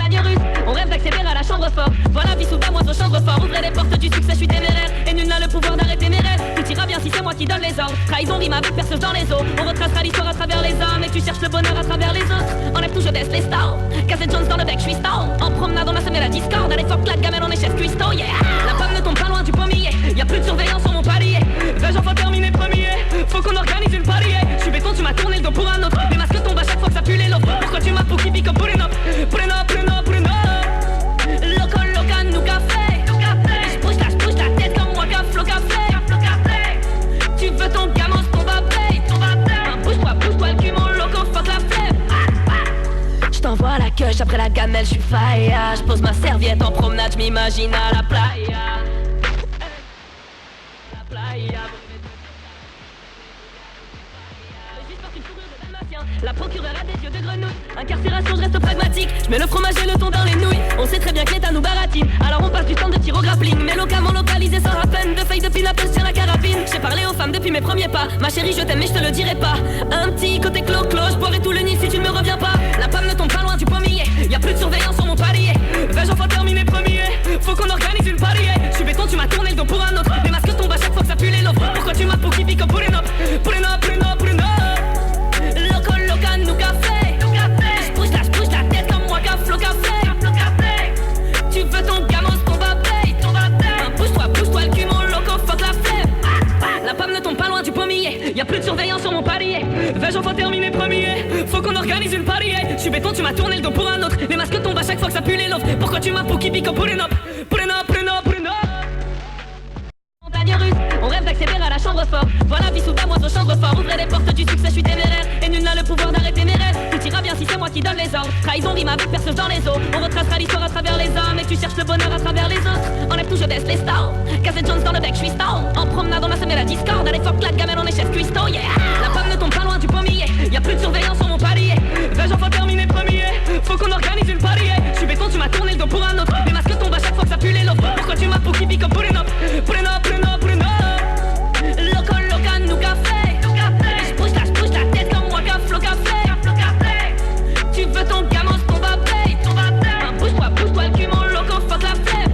Montagne russe, on rêve d'accéder à la chambre fort. Voilà vie sous la moindre chambre fort. Ouvrez les portes du succès, je suis téméraire. Et nul n'a le pouvoir d'arrêter mes rêves. Tout ira bien si c'est moi qui donne les ordres. Trahison rime avec perceuse dans les os. On retracera l'histoire à travers les hommes. Et tu cherches le bonheur à travers les autres. Enlève tout, je teste les stars. Cassette Jones dans le bec, je suis stone. En promenade, on a semé la discorde. Allez fuck la gamelle, on est chef cuistot, yeah. La pomme ne tombe pas loin du pommier. Y'a plus de surveillance sur mon palier. Vais-je enfin terminer premier? Faut qu'on organise une palier. Je suis béton, tu m'as tourné le dos pour un autre. Les masques tombent à chaque fois que ça pue les lots. Pourquoi tu m'as pour qui pique pour une up? Preno. Loco, loca, nous café. Je bouge la tête comme moi, gaffe, café. Tu veux ton gamin, ton babé. Bouge-toi le cul, mon loco, fuck la flemme. J't'envoie la queue, après la gamelle, j'suis faïa. J'pose ma serviette en promenade, j'm'imagine à la playa. La procureure a des yeux de grenouille. Incarcération, je reste pragmatique. Je mets le fromage et le thon dans les nouilles. On sait très bien que l'État nous baratine. Alors on passe du temps de tir au grappling. Mais localement localisé sans rappel. De feuilles de pin-up, je tiens la carabine. J'ai parlé aux femmes depuis mes premiers pas. Ma chérie, je t'aime mais je te le dirai pas. Un petit côté clo-clo, je boirai tout le nid si tu ne me reviens pas. La pomme ne tombe pas loin du pommier. Y'a plus de surveillance sur mon palier. Vais-je enfin terminer premier? Faut qu'on organise une palier. Je suis béton, tu m'as tourné le dos pour un autre. Les masques tombent à chaque fois que ça pue les lots. Pourquoi tu m'as pour qui pique pour une up? Preno. Loco, loca, nous café. Je bouge la tête comme moi, gaffe, café. Tu veux ton gamin, ton babé. Bouge-toi le cul, mon loco, fuck la flemme. La pomme ne tombe pas loin du pommier. Y'a plus de surveillance sur mon palier. Vais-je enfin terminer premier? Faut qu'on organise une palier. Je suis béton, tu m'as tourné le dos pour un autre. Les masques tombent à chaque fois que ça pue les lots. Pourquoi tu m'as pour qui pique pour une up? Preno. Montagne russe, on rêve d'accéder à la chambre fort. Voilà vie sous la moindre chambre fort. Ouvrez les portes du succès, je suis téméraire. Et nul n'a le pouvoir d'arrêter mes rêves. Tout ira bien si c'est moi qui donne les ordres. Trahison rime avec perceuse dans les os. On retracera l'histoire à travers les hommes. Et tu cherches le bonheur à travers les autres. Enlève tout, je teste les stars. Cassette Jones dans le bec, je suis stone. En promenade, on a semé la discorde. Allez fuck la gamelle, on est chef cuistot, yeah. La pomme ne tombe pas loin du pommier. Y'a plus de surveillance sur mon palier. Vais-je enfin terminer premier? Faut qu'on organise une palier. Je suis béton, tu m'as tourné le dos pour un autre. Les masques tombent à chaque fois que ça pue les lots. Pourquoi tu m'as pour qui pique pour une up? Preno. Loco, loca, nous café. Je bouge la tête comme moi, gaffe, café. Tu veux ton gamin, ton babé. Bouge-toi le cul, mon loco, fuck la flemme.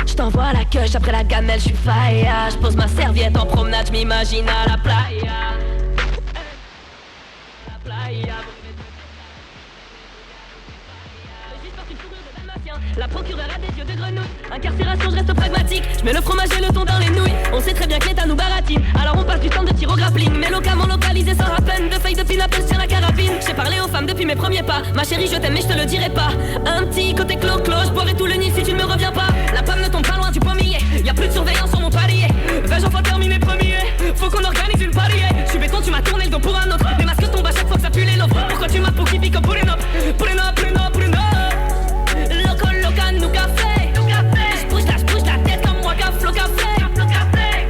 J't'envoie la queue, après la gamelle, j'suis faïa. J'pose ma serviette en promenade, j'm'imagine à la playa. La procureure a des yeux de grenouille. Incarcération, je reste pragmatique. Je mets le fromage et le thon dans les nouilles. On sait très bien que l'État nous baratine. Alors on passe du temps de tir au grappling. Mais localement localisé sans rappel. De feuilles de pin-up, je tiens la carabine. J'ai parlé aux femmes depuis mes premiers pas. Ma chérie, je t'aime mais je te le dirai pas. Un petit côté clo-clo, je boirai tout le nid si tu ne me reviens pas. La pomme ne tombe pas loin du pommier. Y'a plus de surveillance sur mon palier. Vais-je enfin terminer premier? Faut qu'on organise une palier. Je suis béton, tu m'as tourné le dos pour un autre. Les masques tombent à chaque fois que ça pue les lots. Pourquoi tu m'as pour qui pique pour une up? Preno. Loco, loca, nous café. Je bouge la tête comme moi, gaffe, café.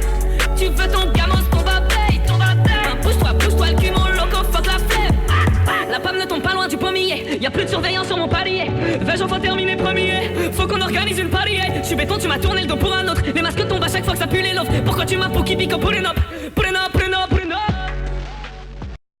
Tu veux ton gamin, ton babé. Bouge-toi le cul, mon loco, fuck la flemme. La pomme ne tombe pas loin du pommier. Y'a plus de surveillance sur mon palier. Vais-je enfin terminer premier? Faut qu'on organise une palier. Je suis béton, tu m'as tourné le dos pour un autre. Les masques tombent à chaque fois que ça pue les lots. Pourquoi tu m'as pour qui pique pour une up? Preno.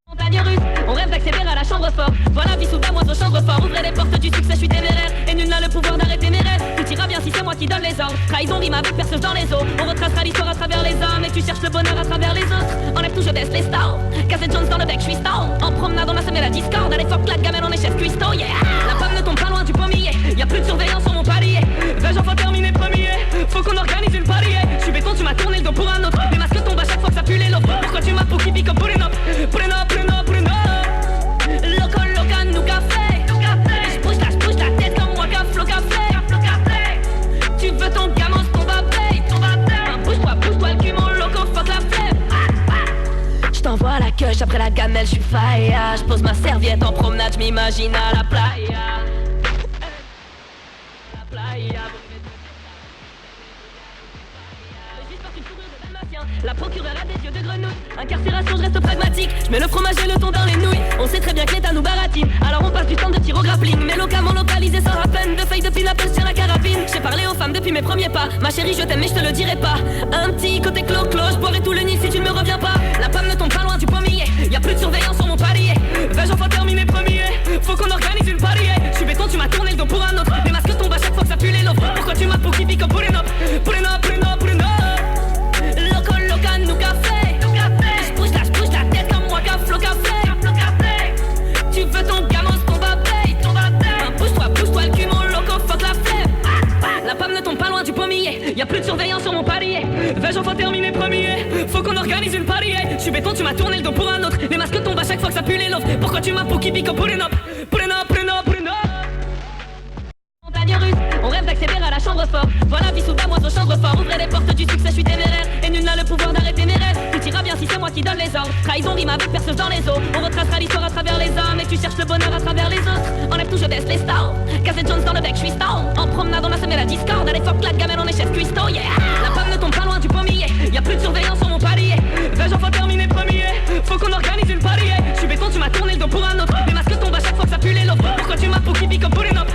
Montagne russe, on rêve d'accéder à la chambre fort. Voilà vie sous la moindre chambre fort. Ouvrez les portes du succès, je suis téméraire. Et nul n'a le pouvoir d'arrêter mes rêves. Tout ira bien si c'est moi qui donne les ordres. Trahison rime avec perceuse dans les os. On retracera l'histoire à travers les hommes. Et tu cherches le bonheur à travers les autres. Enlève tout, je teste les stars. Cassette Jones dans le bec, je suis stone. En promenade, on a semé la discorde. Allez fuck la gamelle, on est chef cuistot, yeah. La pomme ne tombe pas loin du pommier. Y'a plus de surveillance sur mon palier. Vais-je enfin terminer premier? Faut qu'on organise une palier. Je suis béton, tu m'as tourné le dos pour un autre. Les masques tombent à chaque fois que ça pue les lots. Pourquoi tu m'as pour qui pique pour une up? Preno. Loco, loca, nous café. Je bouge la tête comme moi, gaffe, café. Tu veux ton gamin, ton babé. Bouge-toi le cul, mon loco, fuck la flemme. J't'envoie la queue, après la gamelle, j'suis faïa. J'pose ma serviette en promenade, j'm'imagine à la playa. La procureure a des yeux de grenouille. Incarcération, je reste pragmatique. Je mets le fromage et le thon dans les nouilles. On sait très bien que l'État nous baratine. Alors on passe du temps de tir au grappling. Mais localement localisé sans rappel. De feuilles de pin-up, je tiens la carabine. J'ai parlé aux femmes depuis mes premiers pas. Ma chérie, je t'aime mais je te le dirai pas. Un petit côté clo-clo, je boirai tout le nid si tu ne me reviens pas. La pomme ne tombe pas loin du pommier. Y'a plus de surveillance sur mon palier. Vais-je enfin terminer premier? Faut qu'on organise une palier. Je suis béton, tu m'as Pourquoi tu m'as pour qui pique, pulling up, pulling up, pulling up, pulling up. Montagne russe, on rêve d'accéder à la chambre fort. Voilà vie sous moi au chambre fort. Ouvrez les portes du succès, je suis téméraire. Et nul n'a le pouvoir d'arrêter mes rêves. Tout ira bien si c'est moi qui donne les ordres. Trahison rime avec perceuse dans les os. On retracera l'histoire à travers les hommes. Et tu cherches le bonheur à travers les autres. Enlève tout, je baisse les stars. Casey Jones dans le bec, je suis stone. En promenade, on a semé la discorde. Allez, fuck la gamelle, on est chef cuistot, yeah. La pomme ne tombe pas loin du pommier. Y'a plus de surveillance sur mon palier. 20 jours, faut terminer premier. Faut qu'on organise une palier. Je suis béton, tu m'as tourné le dos pour un autre. Les masques tombent à chaque fois que ça pue les lobes. Pourquoi tu m'as pour qui pique, pulling up,